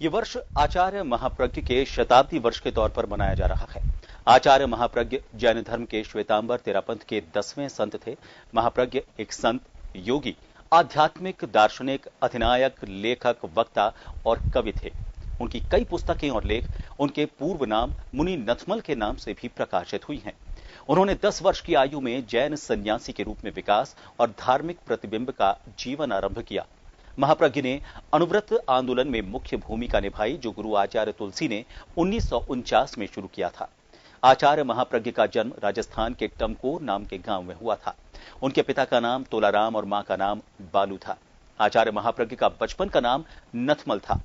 ये वर्ष आचार्य महाप्रज्ञ के शताब्दी वर्ष के तौर पर मनाया जा रहा है। आचार्य महाप्रज्ञ जैन धर्म के श्वेतांबर तेरापंथ के 10वें संत थे। महाप्रज्ञ एक संत, योगी, आध्यात्मिक दार्शनिक, अधिनायक, लेखक, वक्ता और कवि थे। उनकी कई पुस्तकें और लेख उनके पूर्व नाम मुनि नथमल के नाम से भी प्रकाशित हुई हैं। उन्होंने 10 वर्ष की आयु में जैन सन्यासी के रूप में विकास और धार्मिक प्रतिबिंब का जीवन आरंभ किया। महाप्रज्ञ ने अनुव्रत आंदोलन में मुख्य भूमिका निभाई, जो गुरु आचार्य तुलसी ने 1949 में शुरू किया था। आचार्य महाप्रज्ञ का जन्म राजस्थान के टमकोर नाम के गांव में हुआ था। उनके पिता का नाम तोलाराम और मां का नाम बालू था। आचार्य महाप्रज्ञ का बचपन का नाम नथमल था।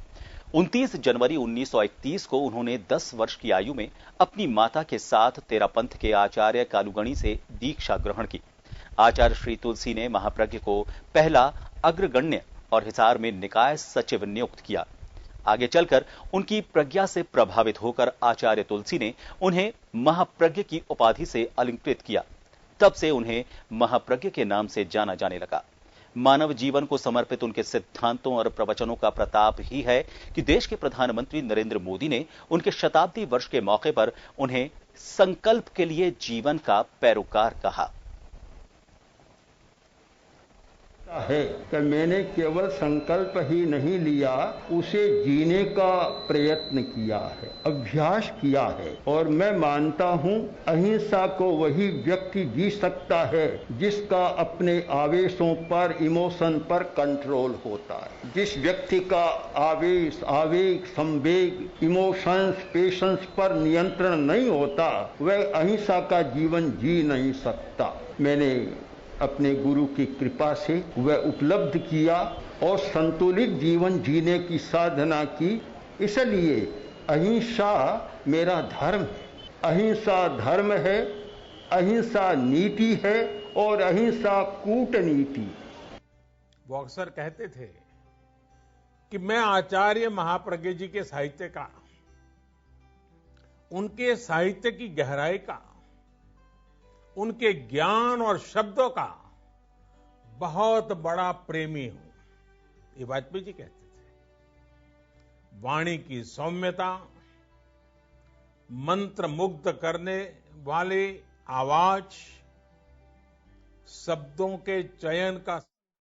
29 जनवरी 1931 को उन्होंने 10 वर्ष की आयु में अपनी माता के साथ तेरापंथ के आचार्य कालूगणी से दीक्षा ग्रहण की। आचार्य श्री तुलसी ने महाप्रज्ञ को पहला अग्रगण्य और हिसार में निकाय सचिव नियुक्त किया। आगे चलकर उनकी प्रज्ञा से प्रभावित होकर आचार्य तुलसी ने उन्हें महाप्रज्ञ की उपाधि से अलंकृत किया। तब से उन्हें महाप्रज्ञ के नाम से जाना जाने लगा। मानव जीवन को समर्पित उनके सिद्धांतों और प्रवचनों का प्रताप ही है कि देश के प्रधानमंत्री नरेंद्र मोदी ने उनके शताब्दी वर्ष के मौके पर उन्हें संकल्प के लिए जीवन का पैरोकार कहा। है कि मैंने केवल संकल्प ही नहीं लिया, उसे जीने का प्रयत्न किया है, अभ्यास किया है। और मैं मानता हूँ अहिंसा को वही व्यक्ति जी सकता है जिसका अपने आवेशों पर, इमोशन पर कंट्रोल होता है। जिस व्यक्ति का आवेश, आवेग, संवेग, इमोशंस, पेशेंस पर नियंत्रण नहीं होता, वह अहिंसा का जीवन जी नहीं सकता। मैंने अपने गुरु की कृपा से वह उपलब्ध किया और संतुलित जीवन जीने की साधना की। इसलिए अहिंसा मेरा धर्म है, अहिंसा धर्म है, अहिंसा नीति है और अहिंसा कूटनीति। वो अक्सर कहते थे कि मैं आचार्य महाप्रज्ञ जी के साहित्य का, उनके साहित्य की गहराई का, उनके ज्ञान और शब्दों का बहुत बड़ा प्रेमी हूं, ये वाजपेयी जी कहते थे। वाणी की सौम्यता, मंत्र मुग्ध करने वाले आवाज, शब्दों के चयन का